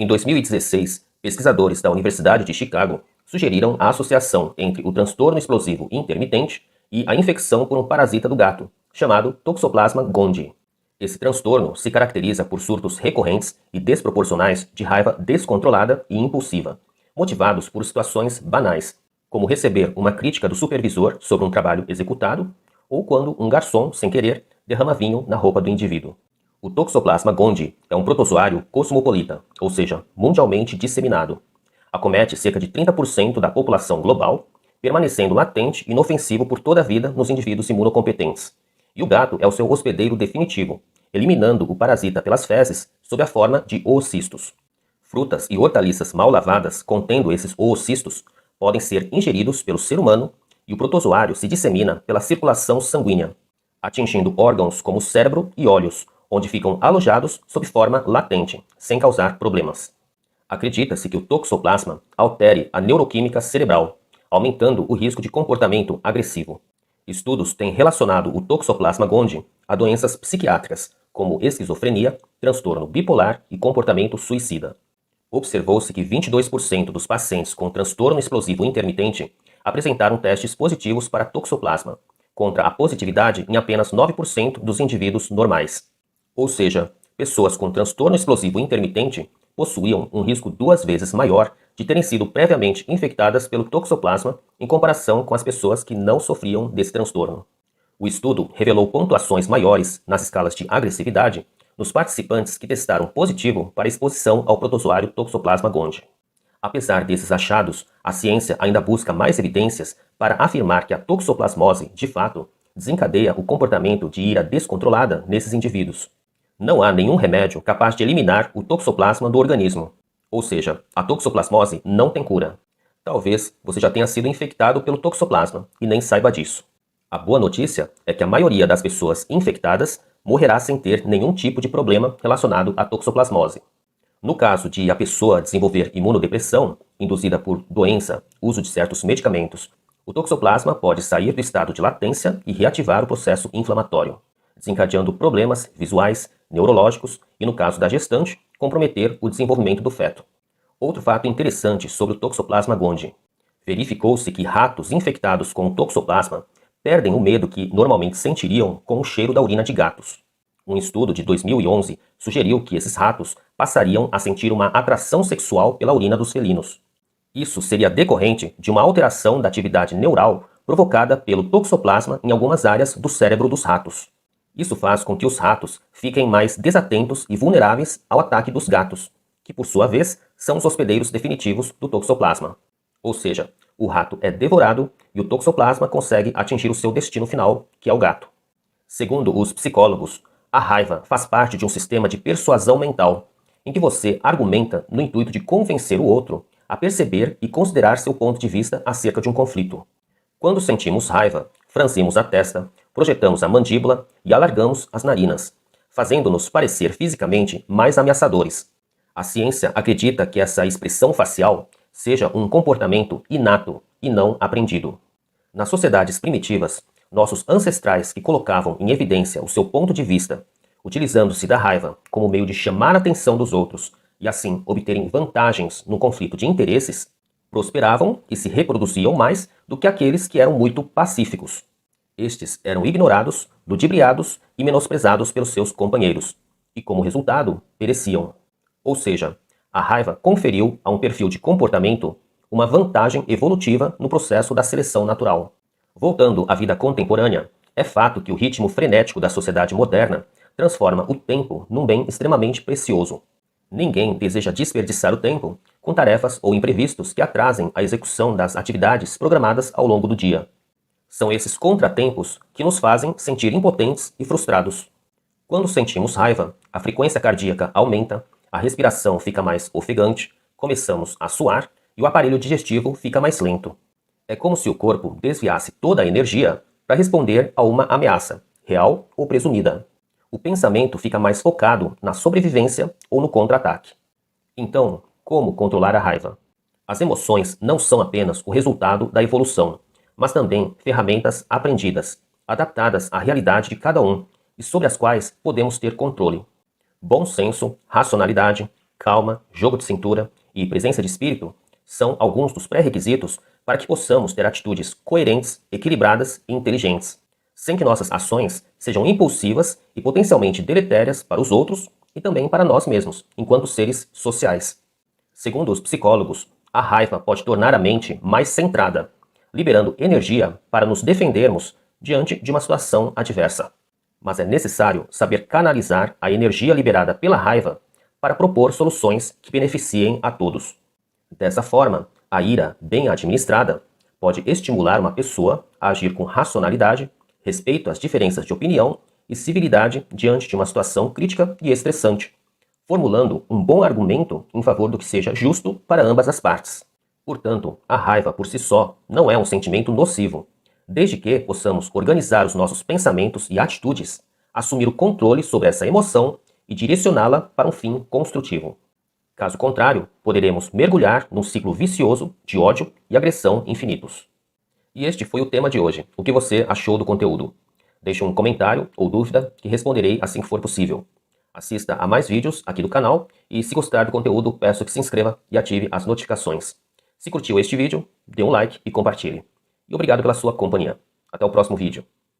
Em 2016, pesquisadores da Universidade de Chicago sugeriram a associação entre o transtorno explosivo intermitente e a infecção por um parasita do gato, chamado Toxoplasma gondii. Esse transtorno se caracteriza por surtos recorrentes e desproporcionais de raiva descontrolada e impulsiva, motivados por situações banais, como receber uma crítica do supervisor sobre um trabalho executado ou quando um garçom, sem querer, derrama vinho na roupa do indivíduo. O Toxoplasma gondii é um protozoário cosmopolita, ou seja, mundialmente disseminado. Acomete cerca de 30% da população global, permanecendo latente e inofensivo por toda a vida nos indivíduos imunocompetentes. E o gato é o seu hospedeiro definitivo, eliminando o parasita pelas fezes sob a forma de oocistos. Frutas e hortaliças mal lavadas contendo esses oocistos podem ser ingeridos pelo ser humano e o protozoário se dissemina pela circulação sanguínea, atingindo órgãos como o cérebro e olhos, onde ficam alojados sob forma latente, sem causar problemas. Acredita-se que o toxoplasma altere a neuroquímica cerebral, aumentando o risco de comportamento agressivo. Estudos têm relacionado o Toxoplasma gondii a doenças psiquiátricas, como esquizofrenia, transtorno bipolar e comportamento suicida. Observou-se que 22% dos pacientes com transtorno explosivo intermitente apresentaram testes positivos para toxoplasma, contra a positividade em apenas 9% dos indivíduos normais. Ou seja, pessoas com transtorno explosivo intermitente possuíam um risco 2 vezes maior de terem sido previamente infectadas pelo toxoplasma em comparação com as pessoas que não sofriam desse transtorno. O estudo revelou pontuações maiores nas escalas de agressividade nos participantes que testaram positivo para exposição ao protozoário Toxoplasma gondii. Apesar desses achados, a ciência ainda busca mais evidências para afirmar que a toxoplasmose, de fato, desencadeia o comportamento de ira descontrolada nesses indivíduos. Não há nenhum remédio capaz de eliminar o toxoplasma do organismo. Ou seja, a toxoplasmose não tem cura. Talvez você já tenha sido infectado pelo toxoplasma e nem saiba disso. A boa notícia é que a maioria das pessoas infectadas morrerá sem ter nenhum tipo de problema relacionado à toxoplasmose. No caso de a pessoa desenvolver imunodepressão, induzida por doença, uso de certos medicamentos, o toxoplasma pode sair do estado de latência e reativar o processo inflamatório, desencadeando problemas visuais, neurológicos e, no caso da gestante, comprometer o desenvolvimento do feto. Outro fato interessante sobre o Toxoplasma gondii. Verificou-se que ratos infectados com o toxoplasma perdem o medo que normalmente sentiriam com o cheiro da urina de gatos. Um estudo de 2011 sugeriu que esses ratos passariam a sentir uma atração sexual pela urina dos felinos. Isso seria decorrente de uma alteração da atividade neural provocada pelo toxoplasma em algumas áreas do cérebro dos ratos. Isso faz com que os ratos fiquem mais desatentos e vulneráveis ao ataque dos gatos, que por sua vez são os hospedeiros definitivos do toxoplasma. Ou seja, o rato é devorado e o toxoplasma consegue atingir o seu destino final, que é o gato. Segundo os psicólogos, a raiva faz parte de um sistema de persuasão mental, em que você argumenta no intuito de convencer o outro a perceber e considerar seu ponto de vista acerca de um conflito. Quando sentimos raiva, franzimos a testa, projetamos a mandíbula e alargamos as narinas, fazendo-nos parecer fisicamente mais ameaçadores. A ciência acredita que essa expressão facial seja um comportamento inato e não aprendido. Nas sociedades primitivas, nossos ancestrais que colocavam em evidência o seu ponto de vista, utilizando-se da raiva como meio de chamar a atenção dos outros e assim obterem vantagens no conflito de interesses, prosperavam e se reproduziam mais do que aqueles que eram muito pacíficos. Estes eram ignorados, ludibriados e menosprezados pelos seus companheiros, e como resultado, pereciam. Ou seja, a raiva conferiu a um perfil de comportamento uma vantagem evolutiva no processo da seleção natural. Voltando à vida contemporânea, é fato que o ritmo frenético da sociedade moderna transforma o tempo num bem extremamente precioso. Ninguém deseja desperdiçar o tempo com tarefas ou imprevistos que atrasem a execução das atividades programadas ao longo do dia. São esses contratempos que nos fazem sentir impotentes e frustrados. Quando sentimos raiva, a frequência cardíaca aumenta, a respiração fica mais ofegante, começamos a suar e o aparelho digestivo fica mais lento. É como se o corpo desviasse toda a energia para responder a uma ameaça, real ou presumida. O pensamento fica mais focado na sobrevivência ou no contra-ataque. Então, como controlar a raiva? As emoções não são apenas o resultado da evolução, mas também ferramentas aprendidas, adaptadas à realidade de cada um e sobre as quais podemos ter controle. Bom senso, racionalidade, calma, jogo de cintura e presença de espírito são alguns dos pré-requisitos para que possamos ter atitudes coerentes, equilibradas e inteligentes, sem que nossas ações sejam impulsivas e potencialmente deletérias para os outros e também para nós mesmos, enquanto seres sociais. Segundo os psicólogos, a raiva pode tornar a mente mais centrada, liberando energia para nos defendermos diante de uma situação adversa. Mas é necessário saber canalizar a energia liberada pela raiva para propor soluções que beneficiem a todos. Dessa forma, a ira bem administrada pode estimular uma pessoa a agir com racionalidade, respeito às diferenças de opinião e civilidade diante de uma situação crítica e estressante, formulando um bom argumento em favor do que seja justo para ambas as partes. Portanto, a raiva por si só não é um sentimento nocivo, desde que possamos organizar os nossos pensamentos e atitudes, assumir o controle sobre essa emoção e direcioná-la para um fim construtivo. Caso contrário, poderemos mergulhar num ciclo vicioso de ódio e agressão infinitos. E este foi o tema de hoje. O que você achou do conteúdo? Deixe um comentário ou dúvida que responderei assim que for possível. Assista a mais vídeos aqui do canal e, se gostar do conteúdo, peço que se inscreva e ative as notificações. Se curtiu este vídeo, dê um like e compartilhe. E obrigado pela sua companhia. Até o próximo vídeo.